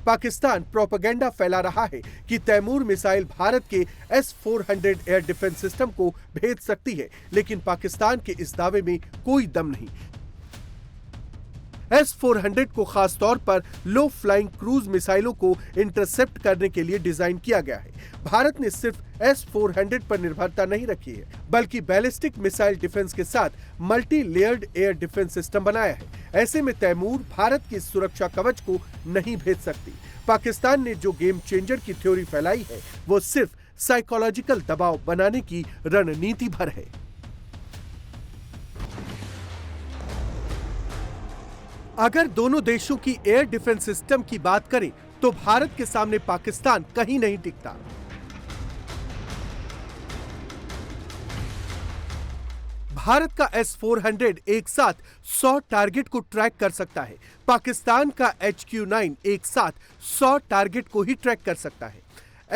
Pakistan propaganda फैला रहा है कि तैमूर मिसाइल भारत के S-400 एयर डिफेंस सिस्टम को भेद सकती है, लेकिन पाकिस्तान के इस दावे में कोई दम नहीं। S-400 को खास तौर पर लो फ्लाइंग क्रूज मिसाइलों को इंटरसेप्ट करने के लिए डिजाइन किया गया है। भारत ने सिर्फ S-400 पर निर्भरता नहीं रखी है, बल्कि बैलिस्टिक मिसाइल डिफेंस के साथ multi layered air defence system बनाया है। ऐसे में तैमूर भारत की सुरक्षा कवच को नहीं भेद सकती। पाकिस्तान ने जो गेम चेंजर की थ्योरी फैलाई है, वो सिर्फ साइकोलॉजिकल दबाव बनाने की रणनीति भर है। अगर दोनों देशों की एयर डिफेंस सिस्टम की बात करें तो भारत के सामने पाकिस्तान कहीं नहीं टिकता। भारत का S-400 एक साथ 100 टारगेट को ट्रैक कर सकता है। पाकिस्तान का HQ-9 एक साथ 100 टारगेट को ही ट्रैक कर सकता है।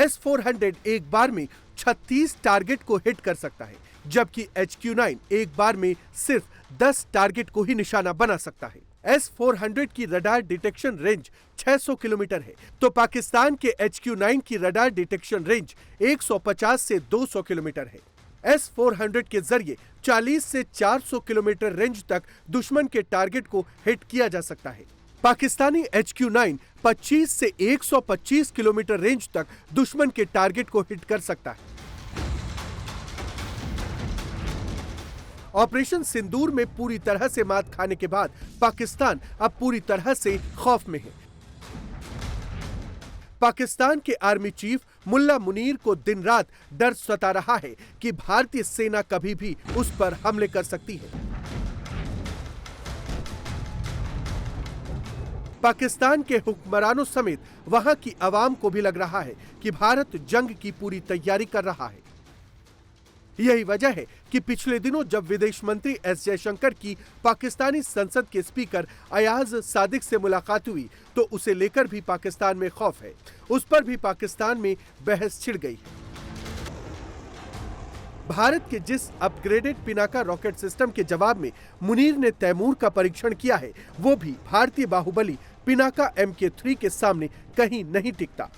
S-400 एक बार में 36 टारगेट को हिट कर सकता है, जबकि HQ-9 एक बार में सिर्फ 10 टारगेट को ही निशाना बना सकता है। S-400 की रडार डिटेक्शन रेंज 600 किलोमीटर है, तो पाकिस्तान के HQ-9 की रडार डिटेक्शन रेंज 150 से 200 किलोमीटर है। S-400 के जरिए 40 से 400 किलोमीटर रेंज तक दुश्मन के टारगेट को हिट किया जा सकता है। पाकिस्तानी HQ-9 25 से 125 किलोमीटर रेंज तक दुश्मन के टारगेट को हिट कर सकता है। ऑपरेशन सिंदूर में पूरी तरह से मात खाने के बाद पाकिस्तान अब पूरी तरह से खौफ में है। पाकिस्तान के आर्मी चीफ मुल्ला मुनीर को दिन रात डर सता रहा है कि भारतीय सेना कभी भी उस पर हमले कर सकती है। पाकिस्तान के हुक्मरानों समेत वहां की आवाम को भी लग रहा है कि भारत जंग की पूरी तैयारी कर रहा है। यही वजह है कि पिछले दिनों जब विदेश मंत्री एस जयशंकर की पाकिस्तानी संसद के स्पीकर अयाज सादिक से मुलाकात हुई, तो उसे लेकर भी पाकिस्तान में खौफ है। उस पर भी पाकिस्तान में बहस छिड़ गई है। भारत के जिस अपग्रेडेड पिनाका रॉकेट सिस्टम के जवाब में मुनीर ने तैमूर का परीक्षण किया है, वो भी भारतीय बाहुबली पिनाका MK3 के सामने कहीं नहीं टिकता।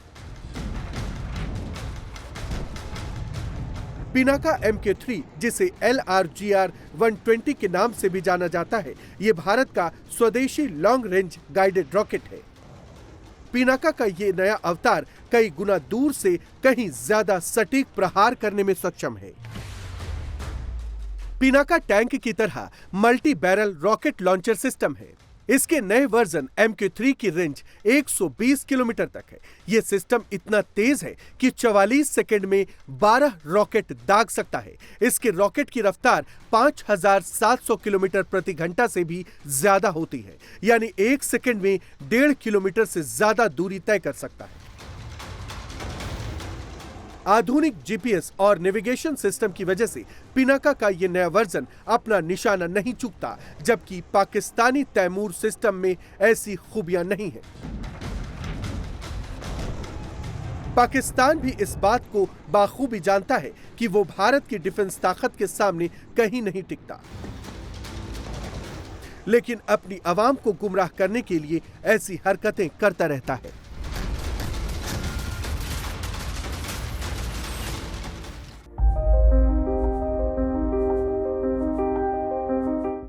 पिनाका MK3, जिसे LRGR-120 के नाम से भी जाना जाता है, ये भारत का स्वदेशी लॉन्ग रेंज गाइडेड रॉकेट है। पिनाका का ये नया अवतार कई गुना दूर से कहीं ज्यादा सटीक प्रहार करने में सक्षम है। पिनाका टैंक की तरह multi barrel rocket launcher system है। इसके नए वर्जन MK3 की रेंज 120 किलोमीटर तक है। यह सिस्टम इतना तेज है कि 44 सेकंड में 12 रॉकेट दाग सकता है। इसके रॉकेट की रफ्तार 5700 किलोमीटर प्रति घंटा से भी ज्यादा होती है, यानी 1 सेकंड में 1.5 किलोमीटर से ज्यादा दूरी तय कर सकता है। आधुनिक GPS और नेविगेशन सिस्टम की वजह से पिनाका का यह नया वर्जन अपना निशाना नहीं चूकता, जबकि पाकिस्तानी तैमूर सिस्टम में ऐसी खूबियां नहीं हैं। पाकिस्तान भी इस बात को बाखूबी जानता है कि वो भारत की डिफेंस ताकत के सामने कहीं नहीं टिकता, लेकिन अपनी आवाम को गुमराह करने के लिए ऐसी हरकतें करता रहता है।